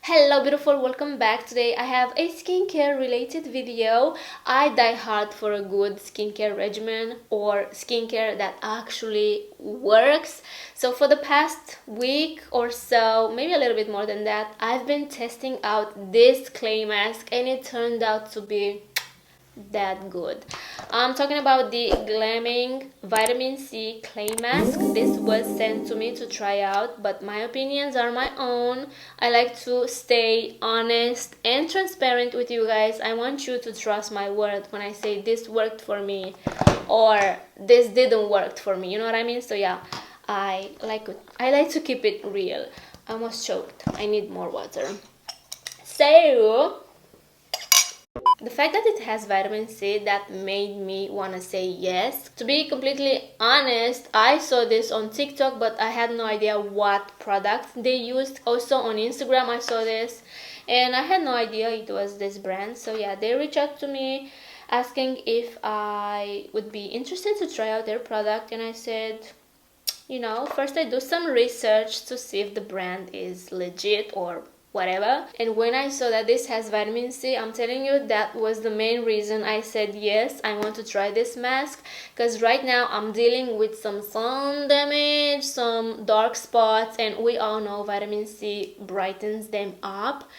Hello beautiful, welcome back. Today I have a skincare related video. I die hard for a good skincare regimen or skincare that actually works. So for the past week or so, maybe a little bit more than that, I've been testing out this clay mask and it turned out to be that good. I'm talking about the Gleamin Vitamin C Clay Mask. This was sent to me to try out, but my opinions are my own. I like to stay honest and transparent with you guys. I want you to trust my word when I say this worked for me or this didn't work for me. You know what I mean? So yeah, I like to keep it real. I almost choked. I need more water. So the fact that it has vitamin C, that made me want to say yes. To be completely honest, I saw this on TikTok, but I had no idea what product they used. Also on Instagram I saw this and I had no idea it was this brand. So yeah, they reached out to me asking if I would be interested to try out their product, and I said, you know, first I do some research to see if the brand is legit or whatever. And when I saw that this has vitamin C, I'm telling you, that was the main reason I said yes, I want to try this mask. Because right now I'm dealing with some sun damage, some dark spots, and we all know vitamin C brightens them up.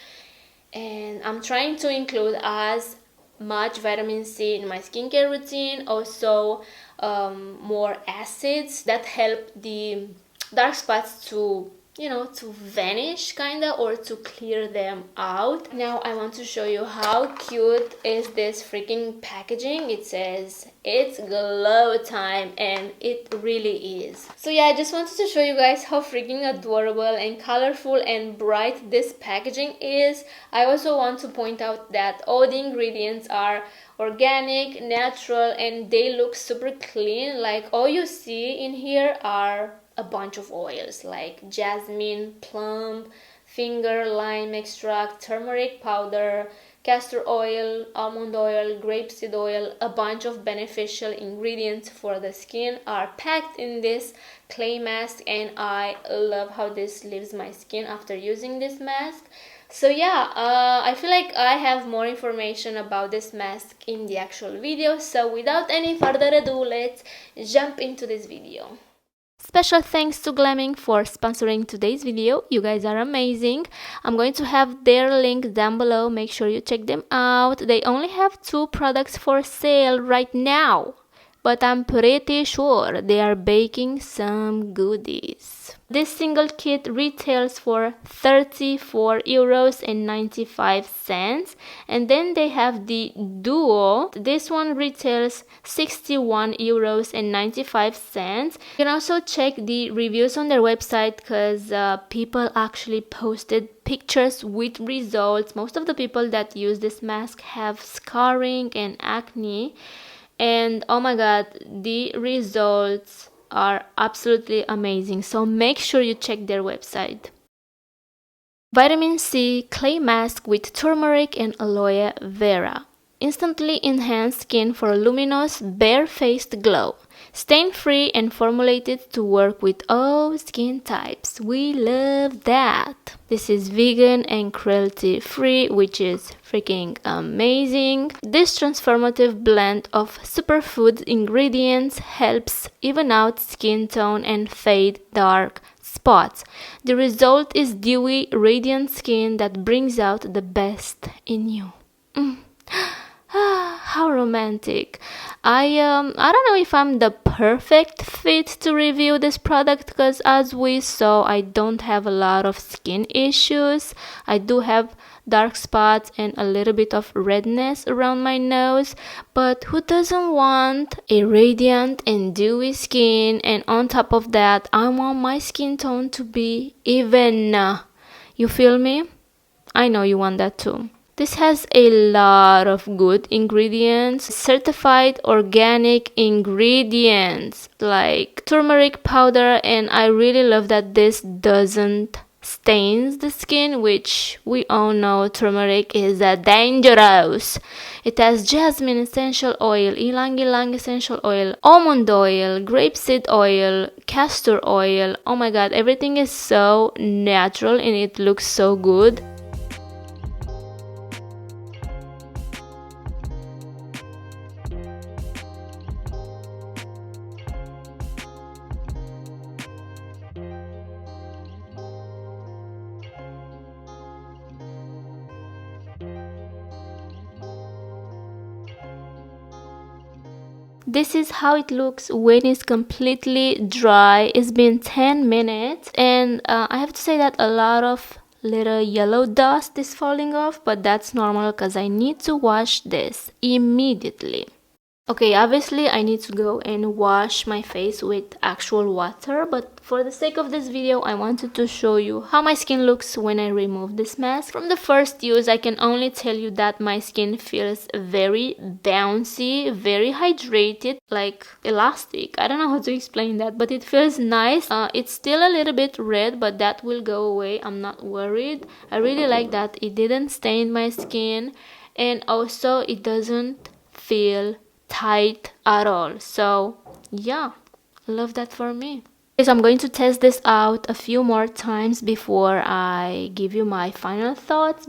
And I'm trying to include as much vitamin C in my skincare routine. Also more acids that help the dark spots to, you know, to vanish kinda, or to clear them out. Now I want to show you how cute is this freaking packaging. It says it's glow time, and it really is. So yeah, I just wanted to show you guys how freaking adorable and colorful and bright this packaging is. I also want to point out that all the ingredients are organic, natural, and they look super clean. Like all you see in here are a bunch of oils like jasmine, plum, finger lime extract, turmeric powder, castor oil, almond oil, grapeseed oil. A bunch of beneficial ingredients for the skin are packed in this clay mask, and I love how this leaves my skin after using this mask. So yeah, I feel like I have more information about this mask in the actual video. So without any further ado, let's jump into this video. Special thanks to Gleamin for sponsoring today's video. You guys are amazing. I'm going to have their link down below. Make sure you check them out. They only have 2 products for sale right now, but I'm pretty sure they are baking some goodies. This single kit retails for 34 euros and 95 cents, and then they have the duo. This one retails 61 euros and 95 cents. You can also check the reviews on their website, because people actually posted pictures with results. Most of the people that use this mask have scarring and acne, and oh my god, the results are absolutely amazing. So make sure you check their website. Vitamin C Clay Mask with turmeric and aloe vera. Instantly enhanced skin for a luminous, bare-faced glow. Stain-free and formulated to work with all skin types. We love that. This is vegan and cruelty-free, which is freaking amazing. This transformative blend of superfood ingredients helps even out skin tone and fade dark spots. The result is dewy, radiant skin that brings out the best in you. How romantic. I don't know if I'm the perfect fit to review this product, because as we saw, I don't have a lot of skin issues. I do have dark spots and a little bit of redness around my nose, but who doesn't want a radiant and dewy skin? And on top of that, I want my skin tone to be even. You feel me? I know you want that too. This has a lot of good ingredients, certified organic ingredients like turmeric powder, and I really love that this doesn't stains the skin, which we all know turmeric is dangerous. It has jasmine essential oil, ylang ylang essential oil, almond oil, grapeseed oil, castor oil. Oh my god, everything is so natural and it looks so good. This is how it looks when it's completely dry. It's been 10 minutes and I have to say that a lot of little yellow dust is falling off, but that's normal because I need to wash this immediately. Okay, obviously I need to go and wash my face with actual water, but for the sake of this video I wanted to show you how my skin looks when I remove this mask. From the first use I can only tell you that my skin feels very bouncy, very hydrated, like elastic. I don't know how to explain that, but it feels nice. It's still a little bit red, but that will go away. I'm not worried. I really like that it didn't stain my skin, and also it doesn't feel tight at all. So yeah, love that for me. Okay, so I'm going to test this out a few more times before I give you my final thoughts.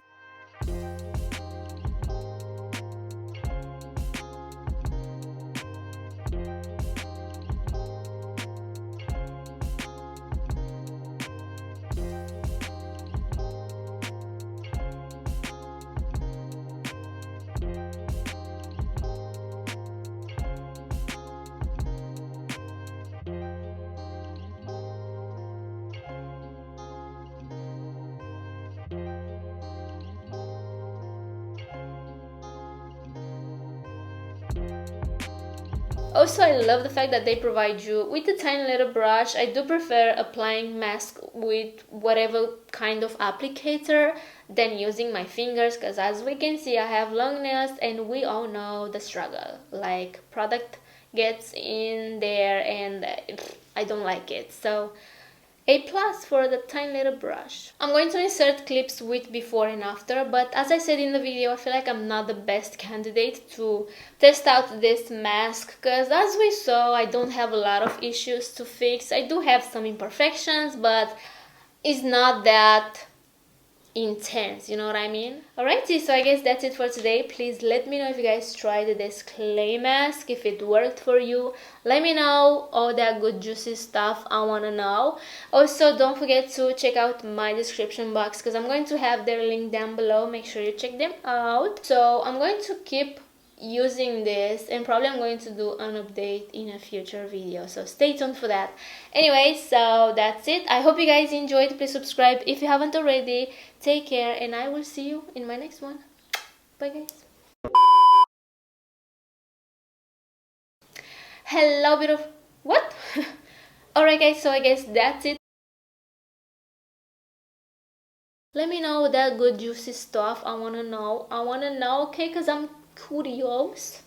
Also, I love the fact that they provide you with a tiny little brush. I do prefer applying mask with whatever kind of applicator than using my fingers, because as we can see I have long nails and we all know the struggle. Like, product gets in there and I don't like it. So A plus for the tiny little brush. I'm going to insert clips with before and after, but as I said in the video, I feel like I'm not the best candidate to test out this mask because as we saw, I don't have a lot of issues to fix. I do have some imperfections, but it's not that intense, you know what I mean? Alrighty, so I guess that's it for today. Please let me know if you guys tried this clay mask, if it worked for you. Let me know all that good juicy stuff. I want to know. Also, don't forget to check out my description box because I'm going to have their link down below. Make sure you check them out. So I'm going to keep using this and probably I'm going to do an update in a future video, so stay tuned for that. Anyway, so that's it. I hope you guys enjoyed. Please subscribe if you haven't already. Take care and I will see you in my next one. Bye guys. Hello beautiful. What? Alright guys, so I guess that's it. Let me know that good juicy stuff. I wanna know, okay, because I'm curious.